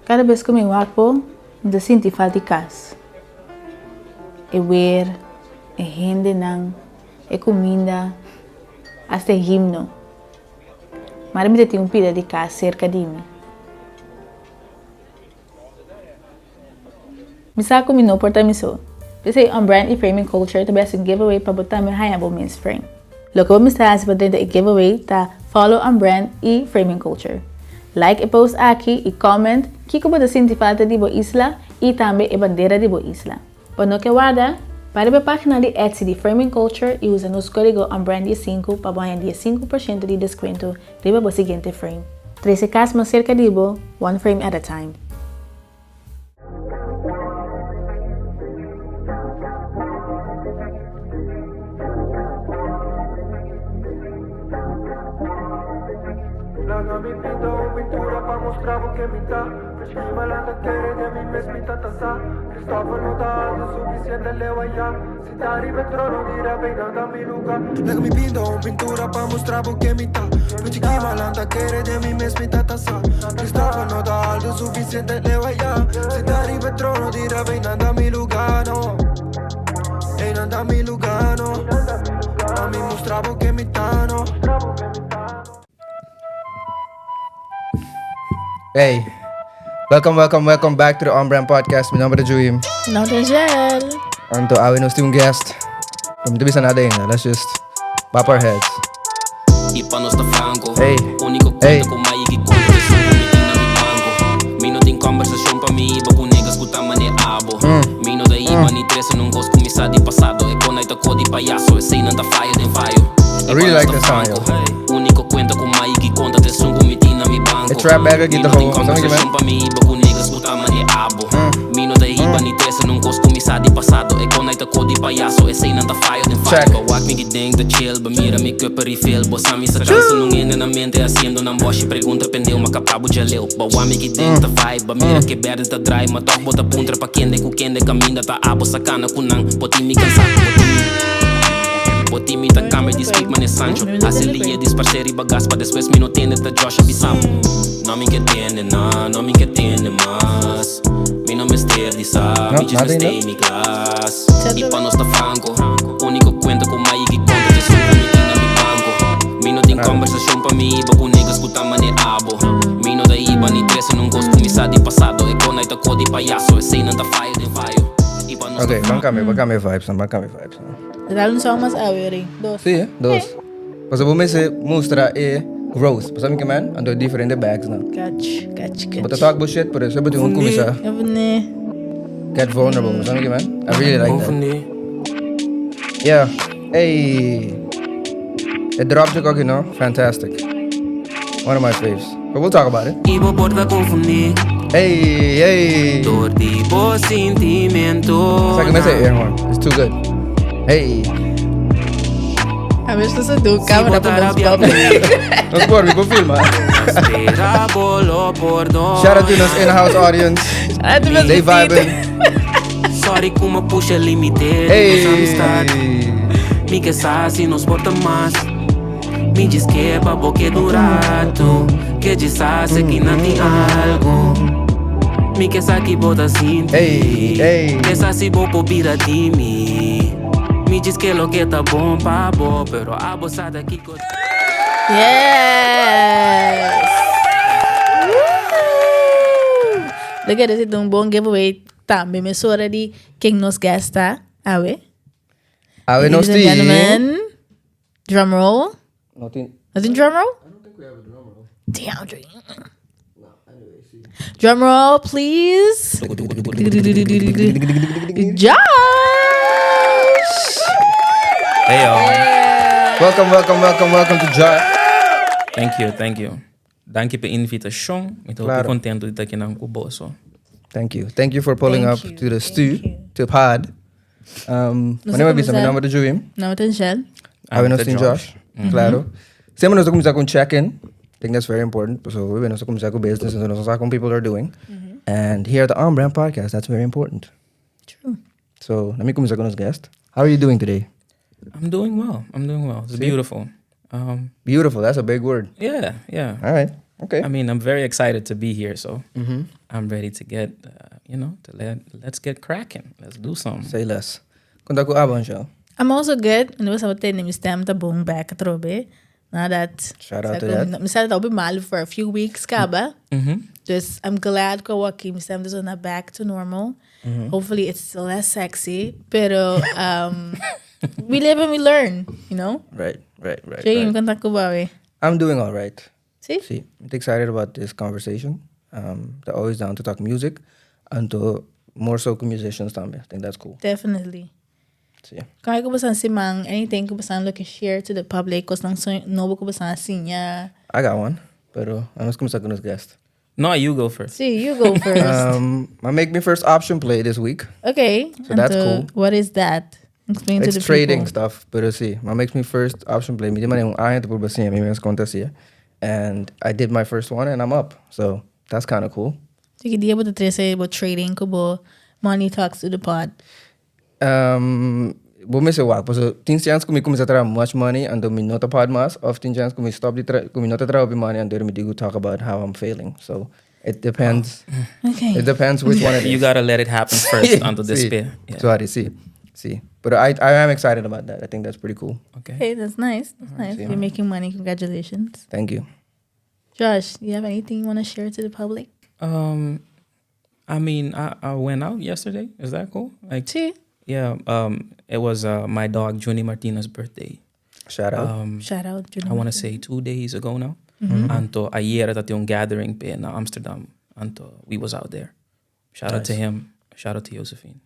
Cada vez que eu wapo, eu sinto falta de casa. É ver, é gente não, é comida, até himno. Mas eu tenho pida de casa cerca de mim. Misal ko não porta miso. Kasi OnBrand e framing culture também é giveaway para botar meu high abo means frame. Logo vamos estar se podendo e giveaway tá follow OnBrand e framing culture. Like e post aqui e comment que como da sinti falta de bo isla e também a bandeira de bo isla. Para não que guarda, para a página de Etsy de framing culture e usa nos código OnBrand15 para ganhar 5% de desconto riba bo seguinte frame. 13 casos mais cerca de bo, one frame at a time. Mi pinto pintura pa' mostrar o que me dá. Esquema lá da querer de mim mesmo tá taça. Cristóvão não dá algo suficiente, leu allá. Se tá arriba trono, dirá bem nada me lugar. Laga mi pinto pintura pa' mostrar o que me dá. Esquema lá da querer de mim mesmo tá taça. Cristóvão não dá algo suficiente, leu allá. Se tá arriba trono, dirá bem nada me lugar, no. Ei, nada me lugar, no. A mim mostrar o que me dá, no. Hey, welcome back to the OnBrand Podcast. Meu nome é Juim. Não tem gel. Anto, we nos tem guest. From the bisa natin, let's just bop our heads. Hey, hey. Kumaigi conta sa kumitina mi banco. Mino din conversation pa mi iba ku negas ku tama ni abo. Mino da iba ni tresa nung gos kumisa di pasado. E konay ta ko di payaso. E say nanda fayo din fayo. I really like this song, yo. Único cuenta kumaigi conta te sung kumitina mi banco. It's rap bagger kita ko. Sama gimana? Pa mi iba ku negas ku tama ni abo. Mino da iba ni tresa nung gos kumisa di pasado. E konay ta ko di payaso. E say nanda fayo din fayo. Bawak mi gideng da chill. Bamira mi cup refill. Bosami sa cansa nung ina na mente haciendo ng boss. Pergunta pendeu makapabo jaleu. Bawa mi gideng ta vibe. Bamira que berde ta dry. Matok bota puntra pa kende ku kende kaminda ta abo sa kana kunang. Boti mi kansa. Boti mi ta kamer this week man é Sancho. Asilia dis parceiro e bagas pa después mi no tende ta Josh abisam. Não me entende na, não me entende mas. Mi no me esterdisa, mi just me stay mi class. E pa nos ta franco. Único cuenta com maigi conta de sua comitina mi banco. Mi no tem conversação pa mi iba ku negas ku tama ni abo. Mi no da iba ni tresa nung gos kumisa di pasado. E konay ta ko di payaso. E say nanda fayo din fayo. Okay, bangkame vibes. Dá-lhe só umas awering. Dos. Sim, dos. Mas eu vou me mostrar growth. Mas sabe que man? Ando diferente bags na. Catch. But I talk bullshit, por isso eu boto começar. Get vulnerable. Sabe que man? I really like that. Yeah. Hey. It dropped you aqui, no? Fantastic. One of my faves. But we'll talk about it. Ibo porta confundir. Hey. Dor tipo sentimento. Sabe que me say air horn? It's too good. Hey. A ver se você deu câmera para os pobres. Nos por, me filma. Shout out to nos in-house audience. They vibing. Sorry como puxa limite. Hey. Mi que se nos porta mais. Me diz que é pra boque durado. Que diz que não tem algo. Mi que sabe bota assim. Hey. Que sabe bopo bida de mim. Me diz que lo que tá bom pra bo, pero a boçada aqui. Yes! Look at it, bom giveaway também. Me sora de quem nos gasta. Awe nos Ladies and gentlemen, drum roll. Nothing drum roll? I don't think we have a drum roll. Damn, drum roll, please. Josh! Hey y'all. Welcome to Josh. Thank you. Danke pela invitação. Estou Claro. contente de estar aqui na Cuboso. Thank you for pulling Thank up you, to the thank stew, you. to pod. Wanneer we mijn naam is Juim. Não tem gel. Hebben we nog Josh? Claro. Sempre nós começar com check-in. I think that's very important. So we nós começar com business and nós com people are doing. And here at the OnBrand Podcast, that's very important. True. So let me começar com nos guest. How are you doing today? I'm doing well. It's See? beautiful. Beautiful. That's a big word. Yeah. All right. Okay. I mean, I'm very excited to be here, so I'm ready to get, let's get cracking. Let's do something. Say less. Quando ko abang siya. I'm also good. And was about to stem the boom back at Robe. Now that Shout out to that. I started to be mal for a few weeks, kaba. Just I'm glad ko waki stem this on back to normal. Hopefully it's still less sexy, pero we live and we learn, you know. Right. I'm doing all right. See, I'm excited about this conversation. They're always down to talk music, and to more so musicians tambe. I think that's cool. Definitely. See. Kaya ko ba sa simang anything ko ba sa look share to the public cause nang nobo ko ba sa sinya. I got one, pero anos kumusta ko nos guest. No, you go first. See, you go first. I make me first option play this week. Okay. So that's cool. What is that? Explain to the people. It's trading stuff, pero see, I makes me first option play. Hindi man yung ahinda po ba siya, may mas konta siya. And I did my first one and I'm up. So that's kind of cool. Sige, di ba to say about trading ko ba money talks to the pod? Bumi se wak, so tin chance kumi começar a trabalhar much money and me nota pod mas, of tin chance kumi stop kumi nota trabalhar money and me digo talk about how I'm failing. So it depends. Okay. It depends which one it is. You gotta let it happen first until despair. Yeah. Sorry, see. But I am excited about that. I think that's pretty cool. Okay, that's nice. That's nice. See. You're making money. Congratulations. Thank you. Josh, do you have anything you want to share to the public? I mean, I went out yesterday. Is that cool? Like, See? yeah. It was my dog Juni Martina's birthday. Shout out. Shout out. I want to say 2 days ago now. Anto ayer at yung gathering pe na Amsterdam. Anto we was out there. Shout out to him. Shout out to Josephine.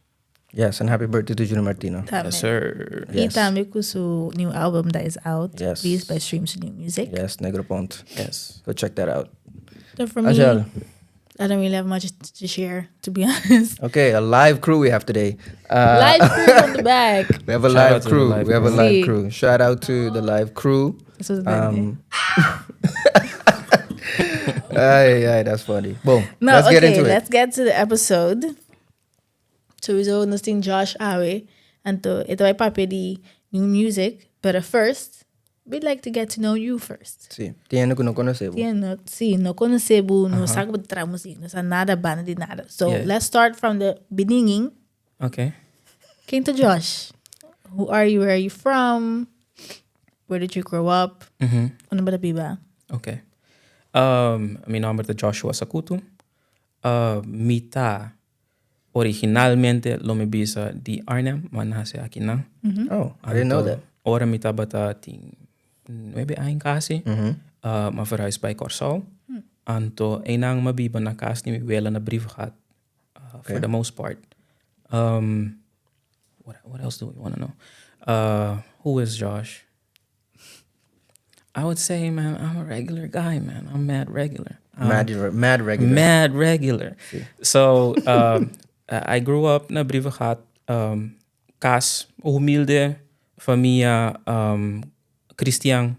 Yes, and happy birthday to Junior Martino. Yes, sir. Yes. Itami kusu new album that is out. Yes. Please by Streams New Music. Yes, Negro Pont. Yes. Go check that out. So for me, Angel. I don't really have much to share, to be honest. Okay, a live crew we have today. Live crew on the back. We have a Shout live out to the crew. live We have a crew. live crew. Shout out to the live crew. This was birthday. Ay, that's funny. Boom. No, let's get into it. Let's get to the episode. So we saw Nostin Josh Awe and to ito ay papedi new music. But first, we'd like to get to know you first. Sí. Tiene que no conocer. No conocebo, no sabe de tra música, no sabe nada banda de nada. So Yeah. let's start from the beginning. Okay. Came to Josh. Who are you? Where are you from? Where did you grow up? Ano ba biba? Okay. Mi nombre es Joshua Sakutu. Mita originalmente lo me bisa di Arnhem, manase aquí na. Oh, I didn't know that. Ora mita bata ting 9 años casi. Ma verhuis bij Konosí. Anto enang mabiba na kas ni mi wela na brief gehad. For the most part. What else do we want to know? Who is Josh? I would say, man, I'm a regular guy, man. I'm mad regular. Mad regular. Mad regular. See. So, I grew up na Brivegat, kas humilde, familia Christian.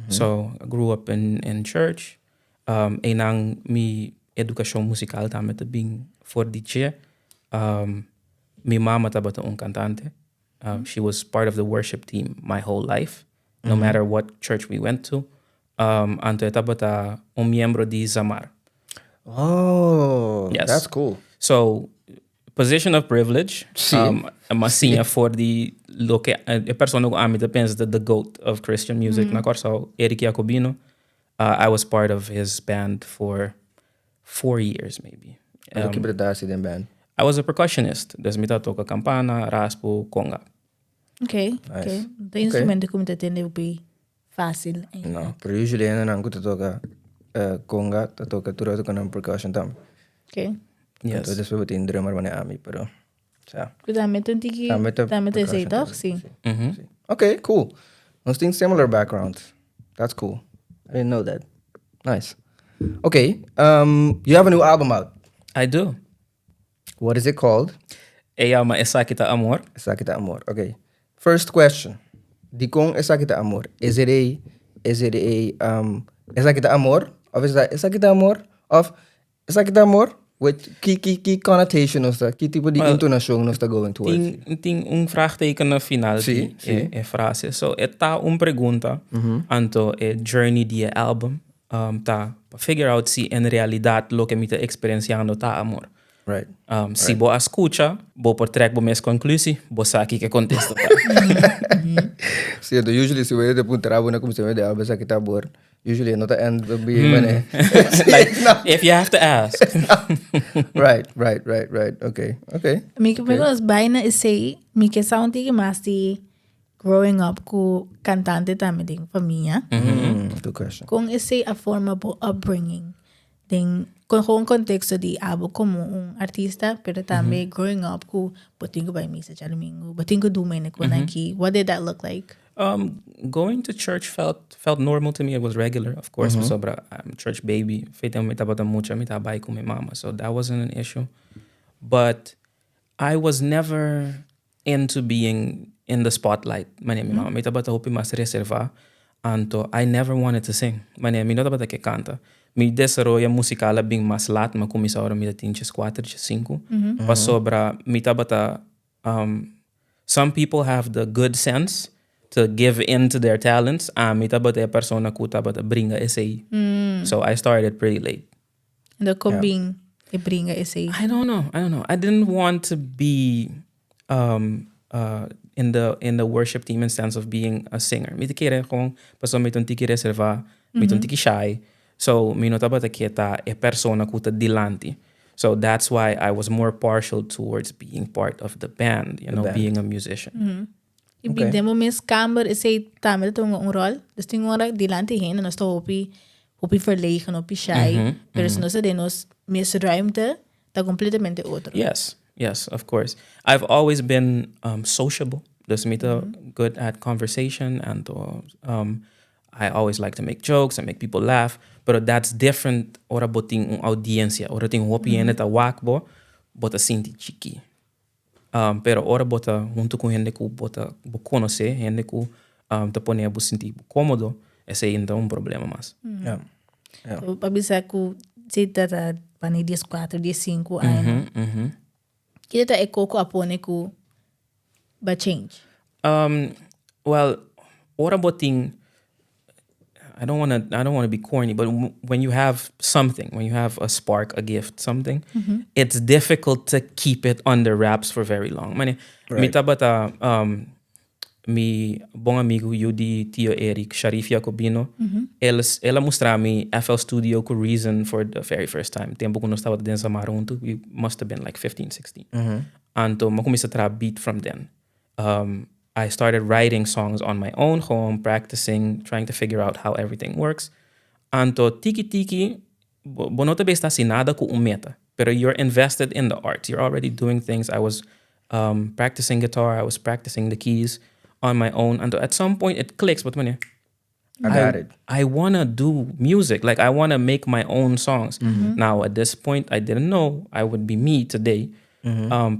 So, I grew up in church. Enang mi edukasyon musikal tama tabing for DJ. Mi mama tabata un cantante. She was part of the worship team my whole life, no matter what church we went to. Anto tabata un miembro di Zamar. Oh, Yes. that's cool. So, position of privilege. Sí. Masinha for the persona ko ami depends the GOAT of Christian music. Na Konosí, Eric Jacobino. I was part of his band for 4 years, maybe. Ano kibradasi din band? I was a percussionist. Dus mita toca campana, raspo, conga. Okay, Nice. okay. The instrumento como te tende be fácil. No, pero usually ano nang kutoka conga, toka turo ko ng percussion tam. Okay. Yes. Entonces después tin drummer man ami, pero sa. Dame tu tiki, Dame tu dame tu percussion toch? tam. Sí. Okay, cool. Those things similar backgrounds. That's cool. I didn't know that. Nice. Okay, you have a new album out. I do. What is it called? Llama Esaki Ta Amor. Esaki Ta Amor. Okay. First question. Di kong Esaki Ta Amor, is it a Esaki Ta Amor? Of is that Esaki Ta Amor? Of Esaki Ta Amor? With key connotation of that, key tipo di intonasyon of the going towards. Ting vraagteken na final Sí. e frase. So, eta pergunta anto journey di album. ta figure out si en realidad lo que mi ta experienciando ta amor. Right. Si bo a skucha, bo por trek bo mes conclusi, bo sa aqui que contesta. Cierto, usually si we de Preparabo na comisión de Esaki Ta Amor, usually no ta end will be Like, if you have to ask. Right. Okay. Mike pelos baina isay, mike sound tiki masti growing up ku cantante también din familia. Good question. Kung isay a forma po upbringing, din con un contexto di abo como un artista, pero también growing up ku botingo ba misa chalamingo, botingo dumay na ko naki. What did that look like? Going to church felt normal to me. It was regular, of course. Sobra, I'm a church baby. Feita me tabata mucha, me tabay con my mama. So that wasn't an issue. But I was never into being in the spotlight. Mane mi mama, me tabata hopi mas reserva. Anto, I never wanted to sing. Mane, mi no tabata que canta. Mi desarrolla musical bing mas lat, ma kumisa ora mi datinches 4, 5. Pa sobra, mi tabata, some people have the good sense to give in to their talents. Mi tabata persona ku tabata bringa essay. So I started pretty late. The kubing ibringa isay. I don't know. I didn't want to be in the worship team in sense of being a singer. Mi tikire kung paso mi ton tiki reserva, mi ton tiki shy. So mi no tabata kita persona ku ta dilanti. So that's why I was more partial towards being part of the band, being a musician. Ibi demo mis camber isay tamil to ng rol. Dus tingora dilanti hin na sto hopi verlegen, hopi shy. Pero no sa denos mis ruimte ta completamente otro. Yes, of course. I've always been sociable. Dus me good at conversation and I always like to make jokes and make people laugh. But that's different ora boting audiencia. Ora ting hopi ene ta wakbo bota sinti chiki. Pero ora bota junto com gente que bota Konosí, gente que te pone a sentir cómodo, esse ainda é problema mais. So, pabisa ku sita ta pani 14, 15 ano. Kita ta ekoko apone ku ba change. Well, ora boting I don't want to be corny, but when you have something, when you have a spark, a gift, something, it's difficult to keep it under wraps for very long. Mane, mi tabata mi bom amigo Yudi Tio Eric Sharif Jacobino, ela mostra mi FL Studio ko Reason for the very first time. Tempo ko nós estava dentro da Marunto, we must have been like 15, 16. Anto makumisa tra beat from then. I started writing songs on my own home, practicing, trying to figure out how everything works. Anto tiki, bonota besta si nada ku umeta, pero you're invested in the art. You're already doing things. I was practicing guitar. I was practicing the keys on my own. And at some point it clicks, but when I got it. I want to do music. Like I want to make my own songs. Now at this point, I didn't know I would be me today.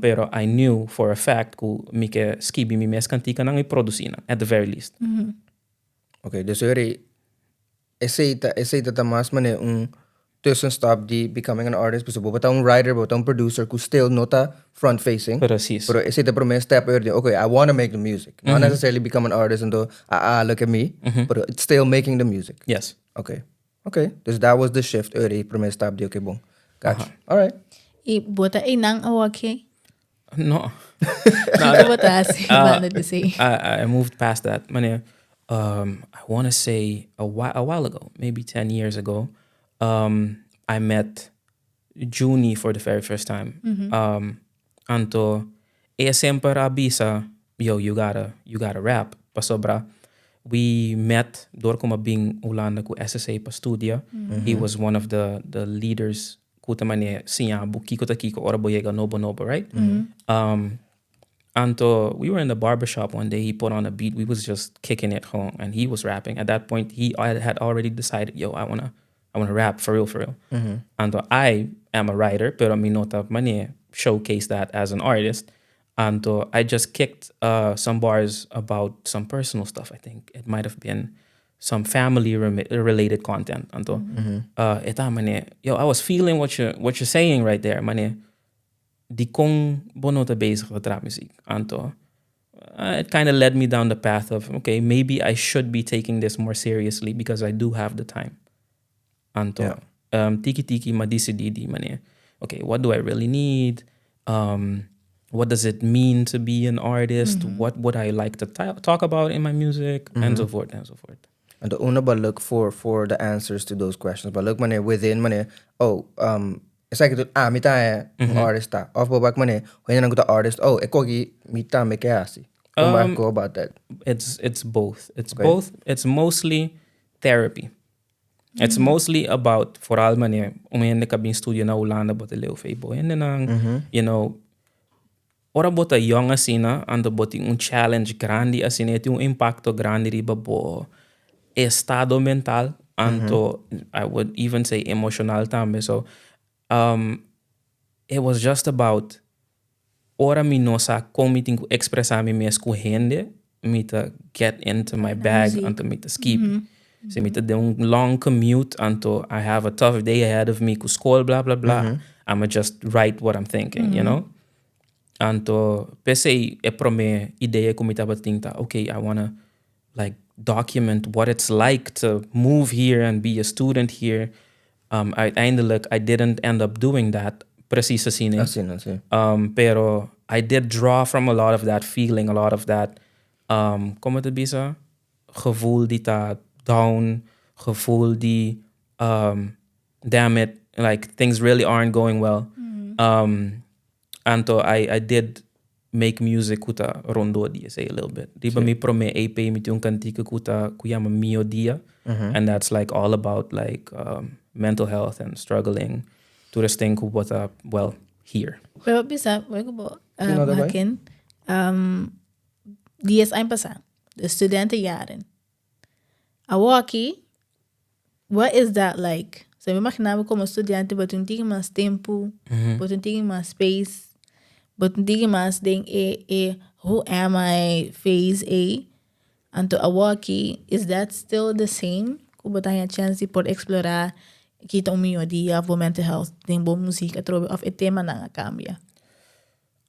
Pero I knew for a fact que mike skibi mi mes cantica nang iproducina at the very least. Okay, dus essaita tamas mane tussenstap di becoming an artist, dus bota writer, bota producer, who still nota front facing. Precies. Pero essaita pro mes step early. Okay, I want to make the music, not necessarily become an artist and look at me, but it's still making the music. Yes. Okay, dus that was the shift early pro mes step di okay bong. Gotcha. All right. I bota inang awake. No. I moved past that. Mane, I want to say a while ago, maybe 10 years ago, I met Junie for the very first time. Anto, sempre abisa, yo, you gotta rap. Pasobra, we met door como bing ulanda ku SSA pa studia. He was one of the leaders. Kuta mane siya bukiko ta kiko ora boyega nobo, right? Anto, we were in the barbershop one day. He put on a beat. We was just kicking it home, and he was rapping. At that point, he had already decided, yo, I wanna rap for real. Anto, I am a writer, pero mi nota mane showcase that as an artist. Anto, I just kicked some bars about some personal stuff. I think it might have been some family related content. Anto, eta mane, yo, I was feeling what you're saying right there, mane. Di kong bonota bezig with rap music. Anto, it kind of led me down the path of, okay, maybe I should be taking this more seriously because I do have the time. Anto, tiki ma decidi manier. Okay, what do I really need? What does it mean to be an artist? What would I like to talk about in my music? And so forth and so forth. And the owner but look for the answers to those questions. But look manier within manier, it's like mita artista. Of babak manier, when you go to artist, ekogi mita me keasi. Go about that. It's both. It's both. It's mostly therapy. It's mostly about vooral manier umende ka bin studio na Holanda bot leu febo and then you know ora bota young asina ando boti un challenge grande asina ti un impacto grande riba bo estado mental anto I would even say emotional tambe. So it was just about ora mi no sa committing ku expressar mi mes ku hende me to get into my bag anto me to skip. So me to do a long commute until I have a tough day ahead of me ku school blah blah blah. I'ma just write what I'm thinking, you know. Anto pese e prome ideia ku me taba tinta. Okay, I wanna like document what it's like to move here and be a student here. Uiteindelijk I didn't end up doing that. Precies asine. Pero I did draw from a lot of that feeling, a lot of that como te bisa gevoel die ta down, gevoel die damn it, like things really aren't going well. Anto I did make music kuta rondo dia say a little bit. Riba mi prome EP mi tiung kantika kuta kuyama mio dia, and that's like all about like mental health and struggling to this thing ku bota well here. Pero bisa hakin dias ain pasa de studentenjaren. Awaki, what is that like? So me imaginava como estudiante, but un tige mas tempo, but un tige mas space, but un tige mas ding who am I phase A? Anto awaki, is that still the same? Kuba tanya chance por explorar kita o meu dia for mental health, ding bo musica trobe of e tema na cambia.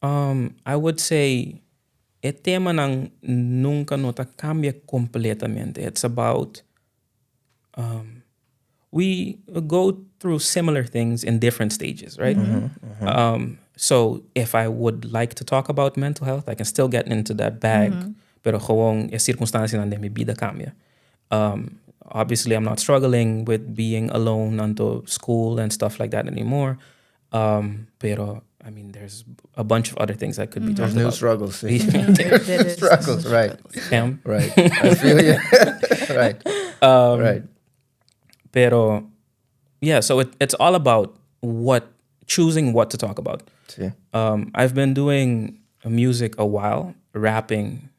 I would say e tema nang nunca nota cambia completamente. It's about we go through similar things in different stages, right? So if I would like to talk about mental health, I can still get into that bag, pero gewoon e circunstancia na mi bida cambia. Obviously, I'm not struggling with being alone until school and stuff like that anymore. Pero I mean, there's a bunch of other things that could be talked about. Struggles. There's struggles, right? Right. I feel you. Right. Right. Pero yeah, so it's all about choosing what to talk about. See. I've been doing music a while, rapping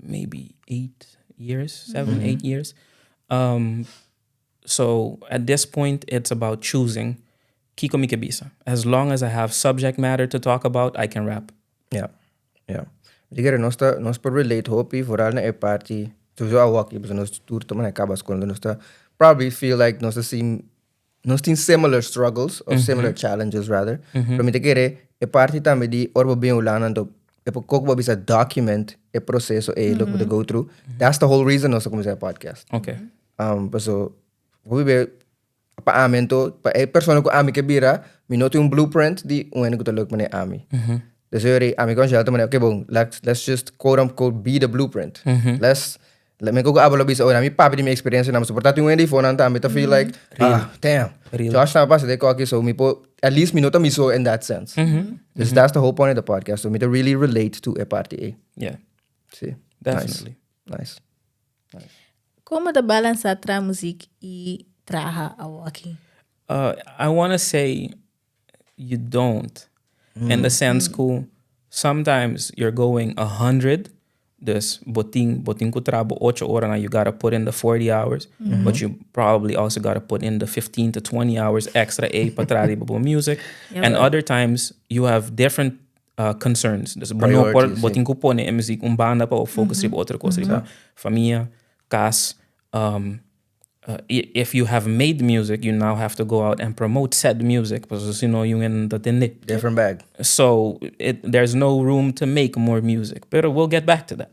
maybe 8 years, 7, 8 years. So at this point, it's about choosing. Kiko mikebisa. As long as I have subject matter to talk about, I can rap. Yeah. Digere nós por relate hopi vooral na e party. Sowieso awaki, mas nós tour to man acaba school, nós probably feel like nós tem similar struggles or similar challenges rather. Pero me digere e party também di orbo bem ulana to e pouco bisa document e proseso e look what to go through. That's the whole reason nós começar a podcast. Okay. So we be pa amin to, pa persona ko ami kebira, minuto yung blueprint di uwen ko talog man ami. Dus ami ko siya man okay bong, let's just quote unquote be the blueprint. Let me go abalo bisa ami papi di mi experience na suportado yung hindi phone anta ami to feel like damn. Josh na pa sa de ko aki so mi po at least minuto mi so in that sense. That's the whole point of the podcast. So me to really relate to a party. Yeah. See. Definitely. Nice. Como da balança tra music e traha awaki? I want to say you don't. In the sense ko sometimes you're going 100. Dus boting ko trabo 8 horas na you gotta put in the 40 hours. But you probably also gotta put in the 15 to 20 hours extra patrari babo music. And other times you have different concerns. Dus boting ko pone e music umbanda pa o focus riba outra coisa riba família, cas. If you have made music, you now have to go out and promote said music because you know yung in the tende. Different bag. So there's no room to make more music. But we'll get back to that.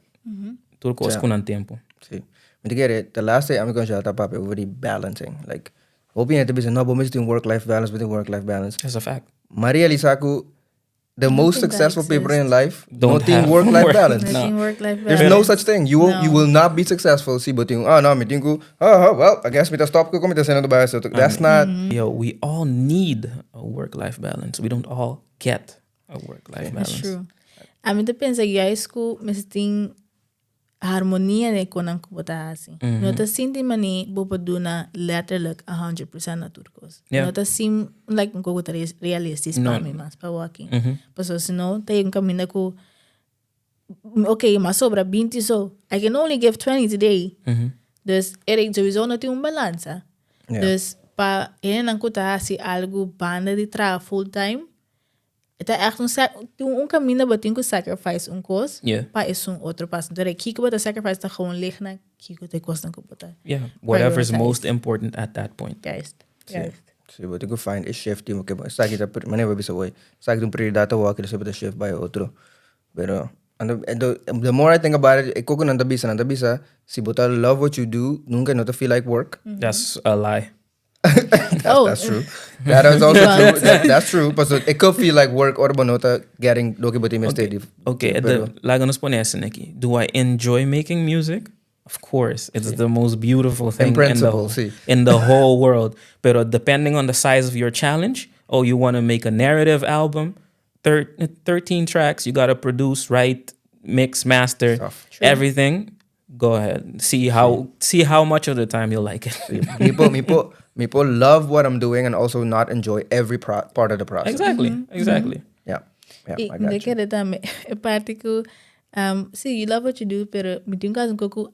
Turko kunang tempo. See, the last day I'm going to talk about over the balancing. Like Hopi na bisa no bomis ting work-life balance between work-life balance. That's a fact. Maria Lisaku, the most successful people in life Don't nothing have work-life work. balance. Nothing work-life balance. There's no such thing. You will not be successful. See, but well, I guess me to stop ko me to send the bias. That's not. Yo, we all need a work-life balance. We don't all get a work-life balance. That's true. A mim pensa que a esco mas tem harmonia de konan ko bota assim. No ta sinti mani bo paduna letterlijk 100% na turcos. Yeah. No ta sim like ko ko realistic No. para mim mas para walking. Paso senão tem caminho ko okay, mas sobra 20 so. I can only give 20 today. Dus sowieso não tem balança. Yeah. Dus pa não ko ta assim algo banda de tra full time. Ita echt een caminho wat ik sacrifice course. Yeah. Pa is outro passo. Então é kiko bota sacrifice tá gewoon lig na kiko te kosten ko bota. Yeah, whatever's Prioritize. most important at that point. Juist. See, but you can find a shift. You can say kita mana bisa way. Say kita prioridade wa kita sebut shift by otro. Pero and the more I think about it, iko ko nanta bisa. Si bota love what you do, nunca not to feel like work. That's a lie. That's true. That is also true. That's true. But so it could feel like work or bonota getting doki boti mistake. Okay, laga nos pone essa aqui. Do I enjoy making music? Of course. It's the most beautiful thing principle, in the whole world. But depending on the size of your challenge, you want to make a narrative album, 13 tracks, you got to produce, write, mix, master, everything. Go ahead. See how much of the time you'll like it. People love what I'm doing and also not enjoy every part of the process. Exactly. Yeah, I got you. See, you love what you do, pero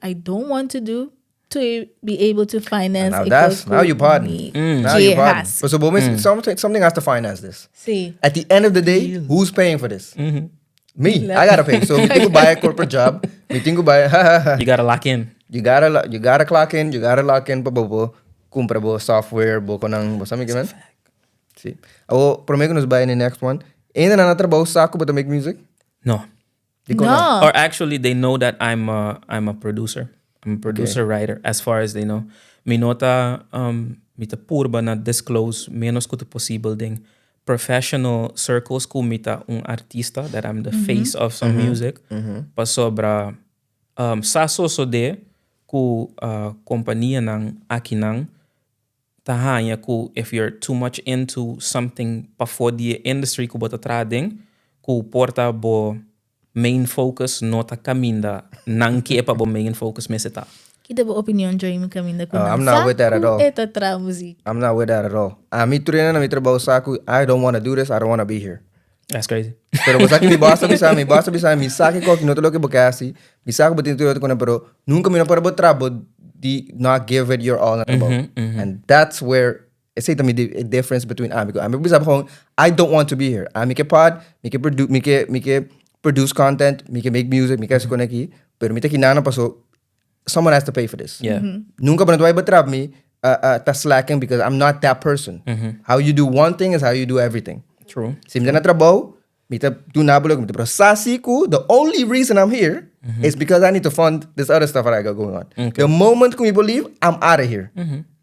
I don't want to do to be able to finance. Now you pardon. Now you pardon. But so something has to finance this. See. At the end of the day, who's paying for this? Me. I gotta pay. So me think buy a corporate job. Me think buy. You gotta lock in. You gotta clock in. You gotta lock in. Compra bo software bo konang bo sami man. See. Prometo nos buy in the next one. Ainda na trabalho saco to make music? No. No. Or actually, they know that I'm a producer. I'm a producer writer. As far as they know, minota mita purba na disclose menos kuto possible ding professional circles ko mita artista that I'm the face of some music. Pa sobra sa de ku kompanija ng akinang tahanya ku if you're too much into something pa for the industry ku bota trading ku porta bo main focus nota kaminda nang pa bo main focus meseta. Kita ba opinion join kaminda ko. I'm not with that at all. Eta tra music. I'm not with that at all. Mi turena na mi trabaho saco. I don't want to do this. I don't want to be here. That's crazy. Pero basta que mi basta bisa mi saque ko no to lo que bocasi. Mi saco botin tuyo ko na pero nunca mi na para trabo di not give it your all na trabaho. And that's where I say to me the difference between amigo. Amigo bisa ko I don't want to be here. Ami ke pod, mi ke produce content, mi ke make music, mi ke ko na ki, pero mi te kinana pa so someone has to pay for this. Yeah. Nunca pa na tuwa trap me ta slacking because I'm not that person. How you do one thing is how you do everything. True. Si mita na trabaho, mita do nabulog, mita pero sasi ko, the only reason I'm here is because I need to fund this other stuff that I got going on. Okay. The moment ko mi believe, I'm out of here.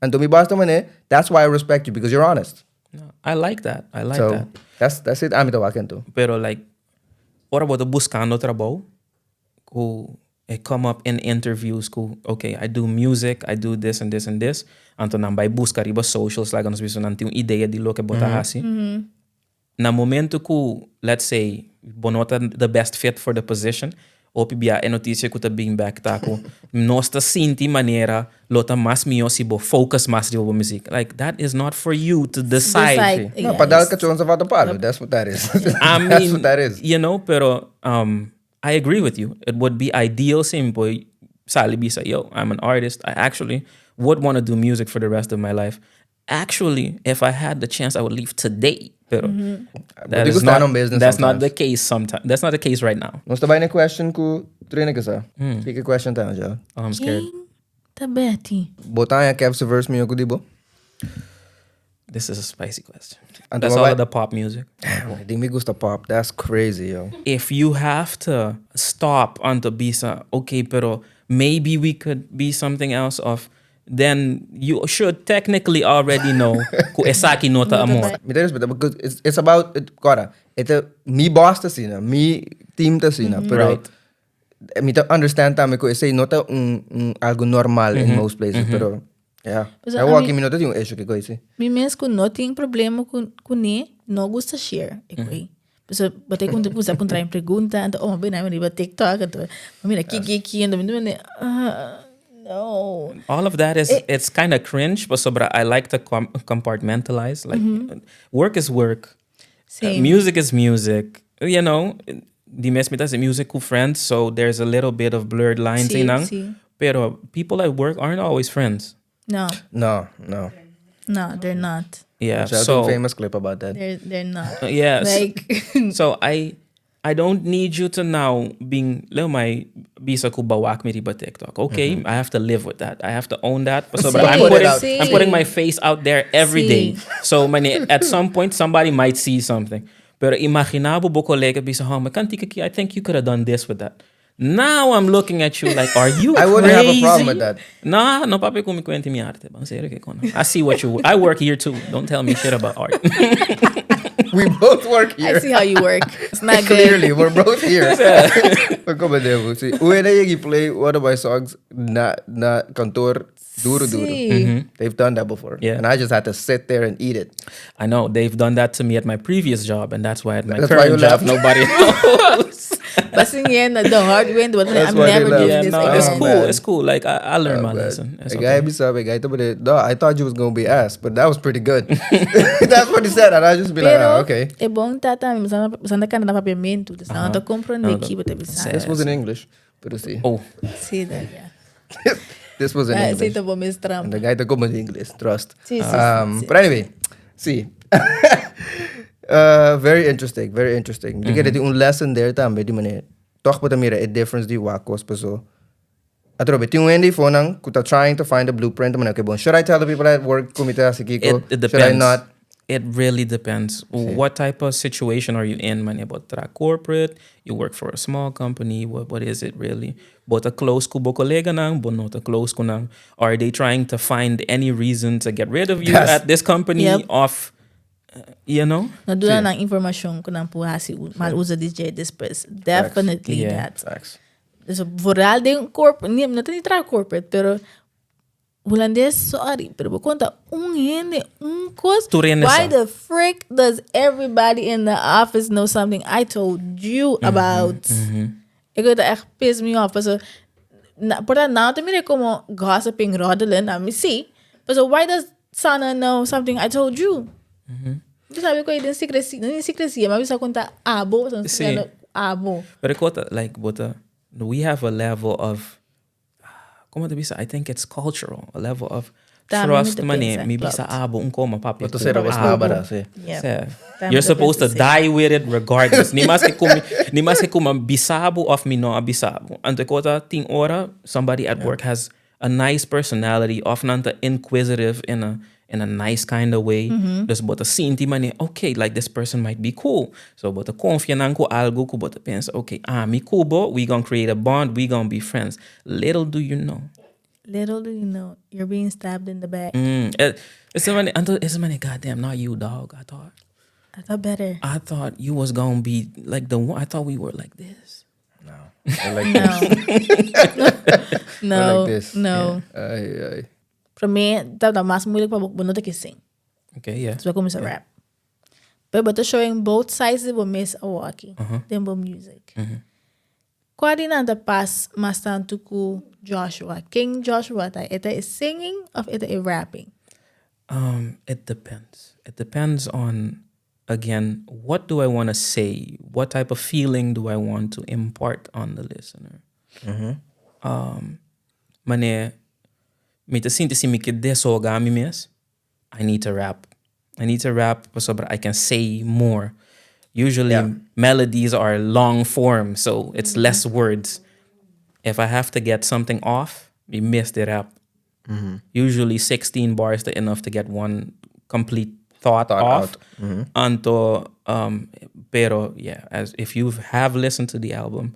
And to me basta man that's why I respect you because you're honest. No, I like that. I like So that. that's it. I'm tawakin to. Pero like, ora boto buscando trabaho, ku come up in interviews, ku okay, I do music, I do this and this and this. Anto nang by busca riba socials, like anos biso nanti yung ideia di lo que bota hasi. Na momento ku, let's say, bonota the best fit for the position, opi bia e noticia ku ta being back ta ku, nosta sinti manera, lota mas mio si bo focus mas di bo music. Like, that is not for you to decide. No, padal ka chon sa vato palo. That's what that is. I mean, that's what that is. You know, pero I agree with you. It would be ideal simple sali bisa, yo, I'm an artist. I actually would want to do music for the rest of my life. Actually, if I had the chance, I would leave today. Pero that's not the case sometimes. That's not the case right now. Nós tá bem question ku treina ka sa. Fica question tayo já. Oh, I'm scared. Tabeti. Botanha Kev's verse mi ko dibo. This is a spicy question. Anto That's all of the pop music. Di mi gusta pop. That's crazy, yo. If you have to stop onto bisa, okay, pero maybe we could be something else of then you should technically already know ku Esaki Ta Amor. Because it's about kora. Ito mi boss ta sina, mi team ta sina, pero me to understand tama ko say nota algo normal in most places, pero yeah. Eu aqui me nota yung issue que coisa. Mi mes ko não tem problema com ne, não gusta share, so batay kung depois apun try pergunta, então oh bem na riba TikTok, então mira kiki and no. All of that is it's kind of cringe, but sobra I like to compartmentalize. Like work is work. Music is music. You know, the mes mitas music with friends, so there's a little bit of blurred lines Pero people at work aren't always friends. No, they're not. Yeah, so a famous clip about that. They're not. Yes. Like so I don't need you to now being my bisa ko bawak mi riba TikTok. Okay, I have to live with that. I have to own that. So I'm putting my face out there every day. So at some point somebody might see something. Pero imaginabo bo kolega bisa tiki, I think you could have done this with that. Now I'm looking at you like, are you I wouldn't have a problem with that. Nah, no papi ko mi kwenti mi arte. I see what I work here too. Don't tell me shit about art. We both work here. I see how you work. It's not good. Clearly, we're both here. When I play one of my songs, na kantor duro. They've done that before. Yeah. And I just had to sit there and eat it. I know. They've done that to me at my previous job, and that's why at my current job, nobody knows. But the hard way, I'm never doing this. No, again. it's cool. Like, I learned my lesson. I thought you was going to be asked, but that was pretty good. That's what he said, and I just be like, okay. É bom tata, masanda ka na papiamento, não tô compreendendo aqui, This was in English, pero sí. Oh. See that, yeah. This was in English. And the guy that come in English, trust. But anyway, see. Very interesting. You get un lesson there tambe di mane. Toch pa tamira a difference di wakos paso. Atro beti un endi fonang kuta trying to find a blueprint man okay bon. Should I tell the people at work kumita sikiko? It depends. Should I not? It really depends. See. What type of situation are you in? Man, about corporate, you work for a small company. What is it really? But a close kubo kolega nang, but not a close kunang. Are they trying to find any reason to get rid of you at this company off? You know? Nadula ng information ko nang puhasi mal usa DJ this person. Definitely that. Facts. So vooral din corporate, not ni tra corporate, pero Holandês, sorry, pero conta cost. Why the frick does everybody in the office know something I told you about? Ik weet echt piss me off. So, portanto, now to me como gossiping, roddelen, me see. So why does Sana know something I told you? Sabi ko yung secrecy, mas bisa conta abo, abo. But conta like we have a level of I think it's cultural, a level of trust money. Mi bisa abo koma papi. You're supposed to die with it regardless. Ni mas ke kuma bisabo of mi no abisabo. Ante kota ting ora somebody at work has a nice personality, often ante inquisitive in a nice kind of way. Dus bota sinti mani, okay, like this person might be cool. So bota confianan ko algo ko bota pensa, okay, mi kubo, we gonna create a bond, we gonna be friends. Little do you know, you're being stabbed in the back. It's many goddamn, not you, dog. I thought better. I thought you was gonna be like the one. I thought we were like this. No. Like this. No. Like this. No. Yeah. Para mim, tá mais moeilijk para bonota que sing. Okay, yeah. So I começar rap. But showing both sides of miss a walking, then music. Qual é pass mas tanto com Joshua? King Joshua, it is singing or it is rapping? It depends. It depends on, again, what do I want to say? What type of feeling do I want to impart on the listener? Mane mita sintesi mi kide soga mi mes. I need to rap so that I can say more. Usually melodies are long form, so it's less words. If I have to get something off, we miss the rap. Usually 16 bars is enough to get one complete thought off. Anto, pero yeah, as if you have listened to the album,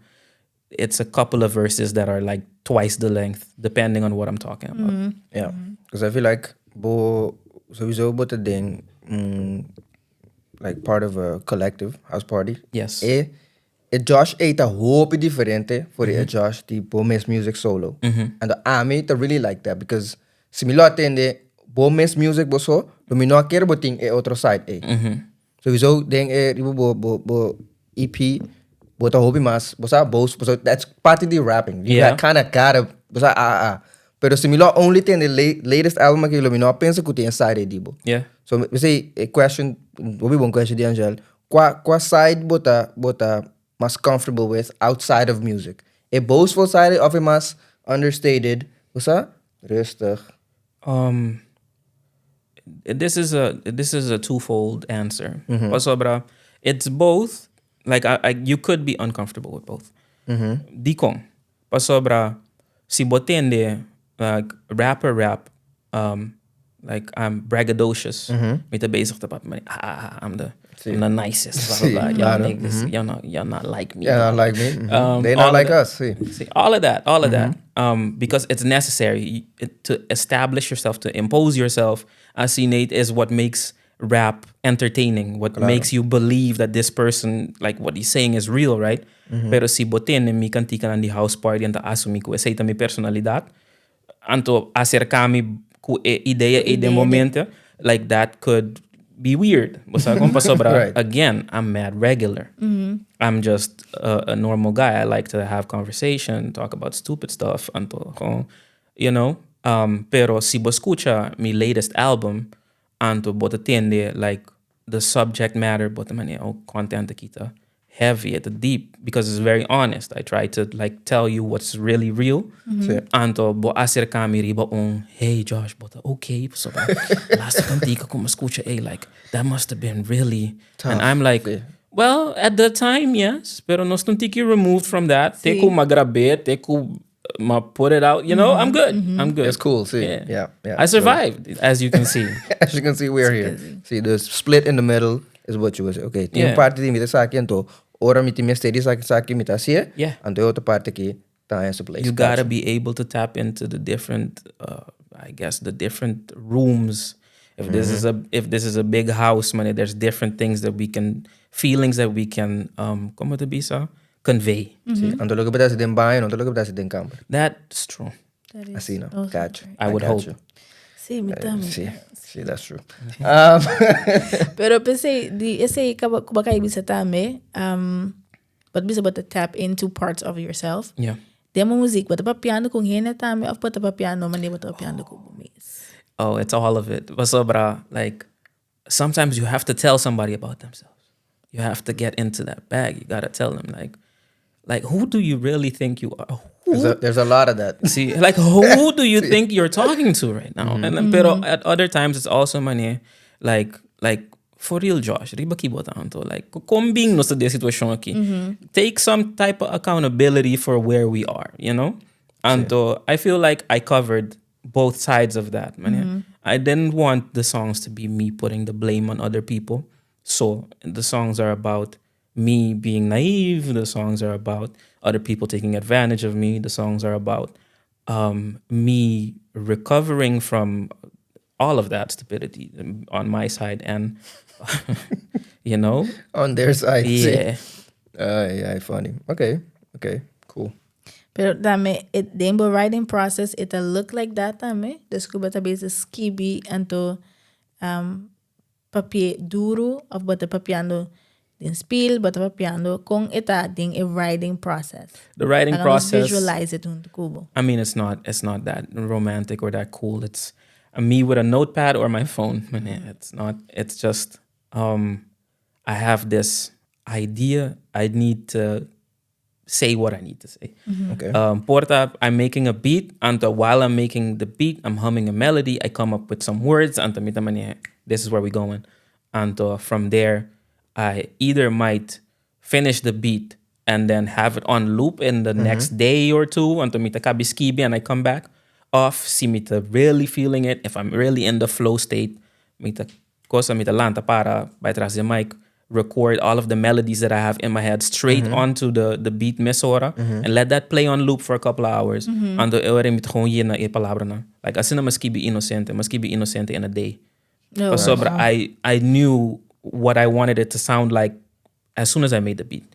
it's a couple of verses that are like twice the length, depending on what I'm talking about. Yeah, because I feel like sowieso but the ding like part of a collective house party. Yes. Josh ate a hoop diferente for the Josh die Bomes music solo. And I made to really like that because similar tende Bomes music boso, lumino akere boting otro side Sowieso ding bo EP bota hobby mas bosa both so that's part of the rapping. You kind of gotta bosa pero similar only thing the latest album que lumino pensa que tem side dibo. Yeah. So we say a question, we won't question the Angel. Qua side bota mas comfortable with outside of music? A boastful side of it mas understated. What's that? Rustig. This is a twofold answer. Pasobra, it's both. Like you could be uncomfortable with both. Dikong. Pasobra, si botende like rap. Like I'm braggadocious. Met bezig te pappen. I'm the nicest. Blah, blah, blah. Y'all niggas, y'all not like me. Yeah, not like me. They not like us. See, all of that. Because it's necessary to establish yourself, to impose yourself. As Nate is what makes rap entertaining. What makes you believe that this person, like what he's saying, is real, right? Pero si botin mi kantika na di house party anta asumi ko esa mi personalidad, anto acercami ku ideia de momento, like that could be weird. Right. Again, I'm mad regular. I'm just a normal guy. I like to have conversation, talk about stupid stuff, anto, you know. Pero si skucha mi latest album, anto bota tende like the subject matter, bota mani content kita heavy at the deep because it's very honest. I try to like tell you what's really real. Anto bo acercami riba hey Josh, bota okay so last kantika ko maskucha like that must have been really tough. And I'm like, well, at the time yes, pero nos tiki removed from that. Teku magrabe, teku ma put it out, you know. I'm good. I'm good. It's cool. See, yeah. I survived, as you can see. As you can see, we're here. See, the split in the middle is what you was. Okay, tem parte de mita saki anto ora miti minha steady saki mita sia. Yeah. Anto outra parte aqui tá essa place. You gotta be able to tap into the different, I guess, the different rooms. If this is a big house, man, there's different things that we can, feelings that we can, como te bisa, convey. Anto logo pedaço de banho, anto logo pedaço de campo. That's true. That is Assim, no? also Catch. true. I would hope. Sí, me também. See, that's true. Pero pensei, esse kubakai bisa também, but bisa bota tap into parts of yourself. Yeah. Demo music, bota pa piano kung hina também, of bota pa piano, mani bota pa piano kung bumis. Oh, it's all of it. Sobra, like, sometimes you have to tell somebody about themselves. You have to get into that bag. You gotta tell them, like, who do you really think you are? There's a lot of that. See, like, who do you think you're talking to right now? And then, pero at other times, it's also money, like, for real, Josh, riba kibota anto, like, kumbing no sa de situation aqui. Take some type of accountability for where we are, you know? Anto, I feel like I covered both sides of that, man. I didn't want the songs to be me putting the blame on other people. So the songs are about me being naive. The songs are about other people taking advantage of me. The songs are about me recovering from all of that stupidity on my side and, you know? On their side. Yeah. Yeah, funny. Okay, cool. Pero dame, it dembo writing process, it'll look like that dame. Desculpa talvez skibi anto papier duro of bota papiano din spiel, bota papiano kung ita ding a writing process. The writing process. Visualize it on the kubo. I mean, it's not that romantic or that cool. It's me with a notepad or my phone. It's not. It's just I have this idea. I need to say what I need to say. Okay. Porta, I'm making a beat. And while I'm making the beat, I'm humming a melody. I come up with some words. And this is where we're going. And from there, I either might finish the beat and then have it on loop in the next day or two. And I come back off. See me to really feeling it. If I'm really in the flow state, mita lanta para by tras the mic. record all of the melodies that I have in my head straight onto the beat mesora and let that play on loop for a couple of hours. Ando eu era mit gewoon hier na e palavra na. Like assim na maski be innocente in a day. No, So I knew what I wanted it to sound like as soon as I made the beat.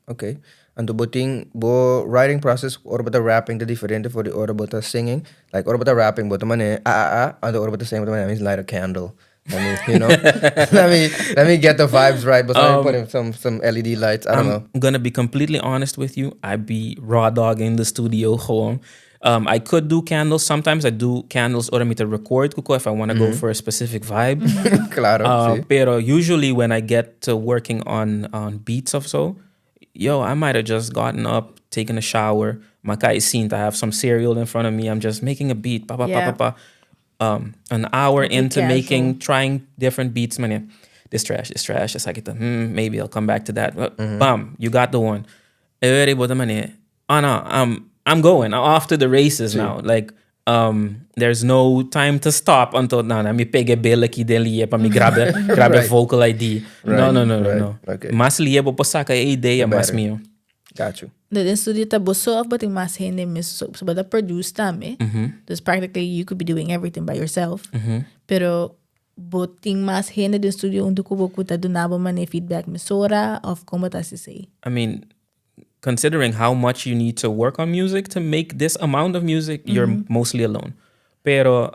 Okay. Ando boting bo writing process or bata rapping the different for the or bata singing. Like or bata rapping bata mane ando or bata singing bata mane means light a candle. I mean, you know, let me get the vibes right. But put in some LED lights. I don't know. I'm gonna be completely honest with you. I be raw dog in the studio gewoon. I could do candles. Sometimes I do candles or me to record kuko if I want to go for a specific vibe. Claro. Pero usually when I get to working on beats or so, I might have just gotten up, taken a shower. Makai sinta, I have some cereal in front of me. I'm just making a beat. An hour into trying different beats. Man, this trash. Esaki Ta, maybe I'll come back to that. Bam, you got the one. I'm going. I'm off to the races now. Like, there's no time to stop until me pege bela ki deli pa mi grab vocal ID. Right. No. Okay. Mas liye po saka ideia mas mio. Got you. The studio ta boso of bating mas hindi mis so bada produce tame. Because practically you could be doing everything by yourself. Pero boting mas hindi the studio undu ko bokuta dunabo man feedback misora of como ta si say. I mean, considering how much you need to work on music to make this amount of music, you're mostly alone. Pero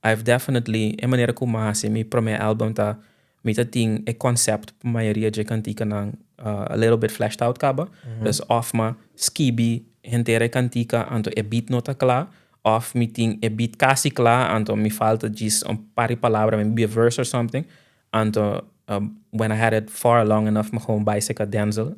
I've definitely emanera ko mahasi mi prome album ta mita ting e concept maioria de cantica nang a little bit fleshed out kaba. Dus of ma skibi hentere cantica anto e beat nota kla, of meeting e beat kasi kla anto mi falta just pari palavra, maybe a verse or something. Anto when I had it far long enough, ma gewoon biseka Denzel,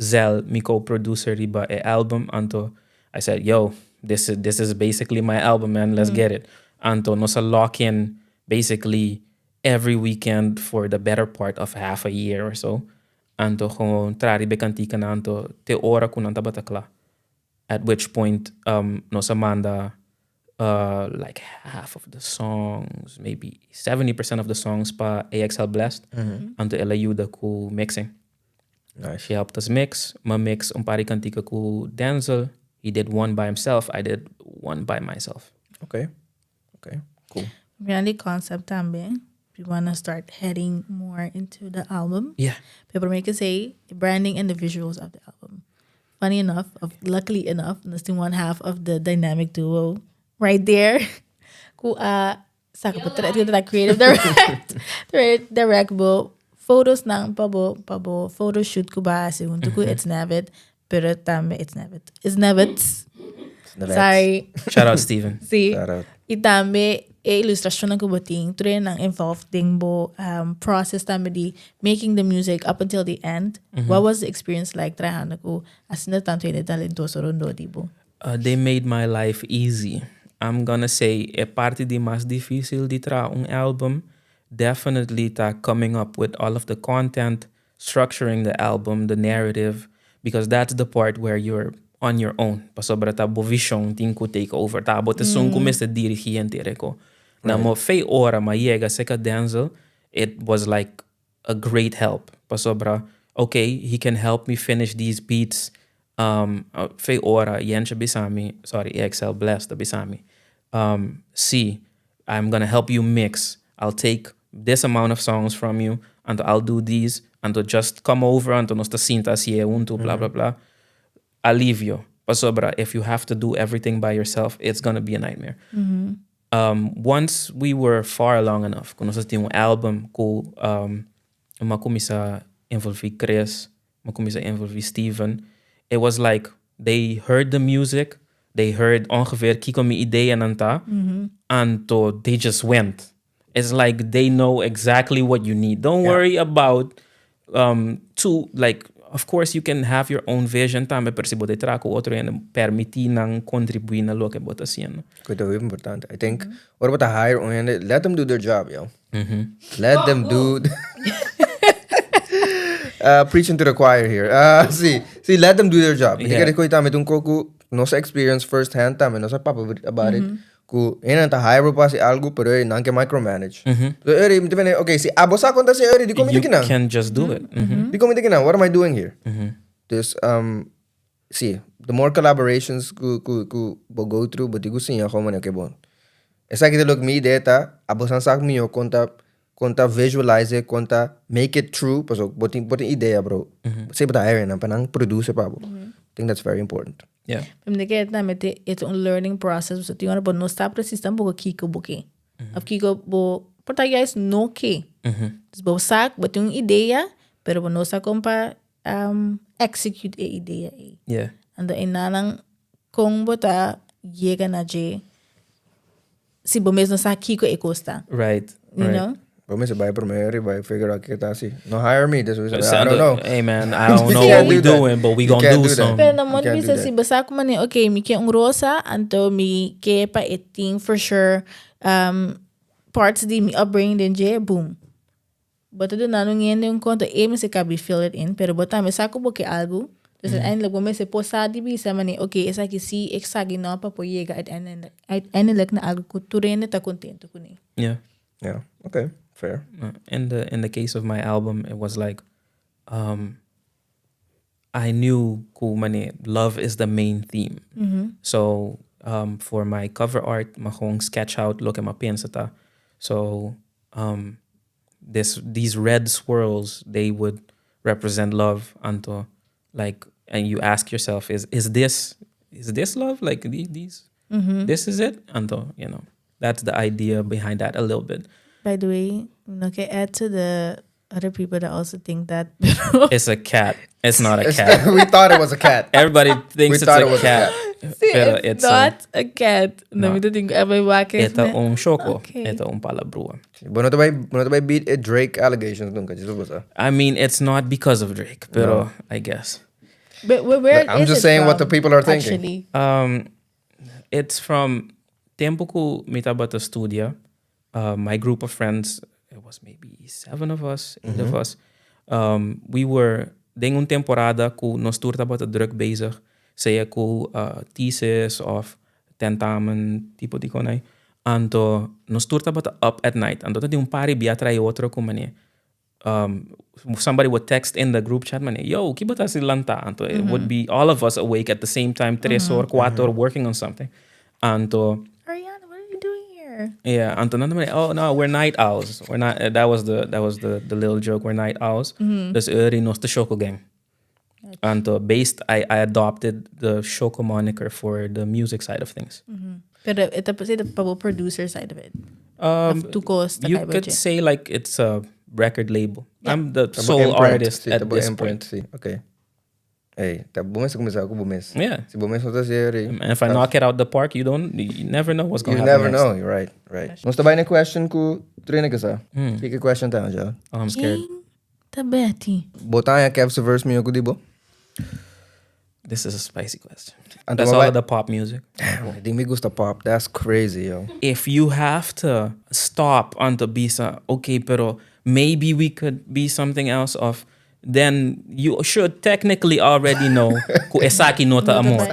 Zel, mi co-producer riba e album. Anto I said, yo, this is basically my album, man. Let's get it. Anto no sa lock in basically every weekend for the better part of half a year or so. Anto gewoon trari bekantika na anto te ora kunanta batakla. At which point no sa manda like half of the songs, maybe 70% of the songs pa AXL blessed. Anto ela ayuda ku mixing. Nice. She helped us mix. Ma mix pari kantika ku Denzel. He did one by himself. I did one by myself. Okay, cool. Really concept tambe. We want to start heading more into the album. Yeah. People make it say the branding and the visuals of the album. Funny enough, luckily enough, that's the one half of the dynamic duo right there. That creative direct bo photos nang pabo photo shoot ko ba segundo ko it's nevet pero tambe it's nevet. Sorry. Shout out Steven. See. Shout out. Itambe e ilustrasyon ko bating tre nang involved ding bo process tambe di making the music up until the end. What was the experience like trahan ko as na tanto ni talentoso rondo dibo? They made my life easy. I'm gonna say a parte di mas difícil di tra un album definitely ta coming up with all of the content, structuring the album, the narrative, because that's the part where you're on your own. Pasobra ta bovision tinku take over. Ta bote sun kumeste dirigente reko. Na mo fei ora ma yega seka Denzel, it was like a great help. Pasobra, okay, he can help me finish these beats. Fei ora yensha bisami, sorry, EXL blessed bisami. C, I'm gonna help you mix. I'll take this amount of songs from you and I'll do these and to just come over and to nosta sinta si unto blah blah blah. Alivio. Pasobra, if you have to do everything by yourself, it's gonna be a nightmare. Once we were far along enough, kung nasa yung album ko, makumisa involvi Chris, makumisa involvi Steven, it was like they heard the music, they heard ongeveer kiko mi ideeën nanta, and to they just went. It's like they know exactly what you need. Don't worry about of course you can have your own vision tame percibo de traco otro en permiti nang contribuir na lo que bota haciendo. Muito importante. I think what about the higher oriented? Let them do their job, yo. Let them do. Preaching to the choir here. See, let them do their job. Because ko itame tung koku no sa experience first hand tame no sa papa about it. ku ina ta hire pa si algo pero nan ke micromanage. So eri mtibene okay si abosa konta si eri di komite You kina. can just do it. Di komite kina. What am I doing here? Dus see, the more collaborations ku go through but digo sim ako man okay bon. Esa kita look me data abosan sak mi yo konta visualize konta make it true paso botin ideia bro. Say bata iron na panang producer pa bo. I think that's very important. Yeah. Pemde que tamete it's un learning process. So tinha bo no está para sistema bo kiko boke. Af kiko bo porta guys no ke. Bo sak bo tem ideia, pero bo no sa kompa execute a ideia. Yeah. And the inanang kung bota llega na je si bo mesmo sa kiko e costa. Right. You know? But me say buy primary, buy figure out kita si. No hire me. This is I don't know. Hey man, I don't know what we doing, but we gonna do something. Pero naman bisa si basa ko man okay, mi ke rosa anto mi ke pa eating for sure parts di mi upbringing din je boom. But do nanong yun yung konto mi se kabi fill it in pero bota me sako bo ke algo. Dus uiteindelijk bo me se posa di bisa man okay, esa ki si exagi na pa po yega uiteindelijk na algo ko turene ta contento ko ni. Yeah. Yeah. Okay. Fair. In the case of my album, it was like, I knew love is the main theme. So for my cover art, ma gewoon sketch out, look at my pensata. So these red swirls, they would represent love. Anto, like, and you ask yourself, is this love? Like these, this is it? Anto, you know, that's the idea behind that a little bit. By the way, okay, add to the other people that also think that it's a cat. It's not a cat. We thought it was a cat. Everybody thinks it's a cat. See, Pero it's not a cat. No. It's un choco. Okay. Ito un palabrua. Bono to by beat it Drake allegations nunca. I mean, it's not because of Drake, pero I guess. But where I'm is just it saying from, what the people are thinking. Actually, It's from tempo ko mitabata studio. My group of friends, it was maybe 7 of us, 8 of us. We were, ding een temporada ko nos turta bata druk bezig. Saya ko thesis of tentamen, tipo di konay. Anto, nos turta bata up at night. Anto, tadi un pari biatra otro ko mani. Somebody would text in the group chat, mani, yo, kibata si lanta. Anto, it would be all of us awake at the same time, 3 or 4 working on something. Anto, yeah, Anton, oh no, we're night owls. We're not. That was the little joke. We're night owls. Dus nos the Shoko gang. Anto, based, I adopted the Shoko moniker for the music side of things. But it's the producer side of it. You could say like it's a record label. Yeah. I'm the sole artist at this imprint. point. Okay. Hey, tá bumes começar com bumes. Yeah. Se bumes outra série. And if I knock it out the park, you never know what's going to happen. You never know. You're right. Mas também na question ku treina que sa. Que question tá já? Oh, I'm scared. Tá Betty. Botar a Kev's verse meu dibo. This is a spicy question. And That's all of the pop music. Damn, me gusta pop. That's crazy, yo. If you have to stop on the bisa, okay, pero maybe we could be something else of, then you should technically already know ku Esaki Ta Amor.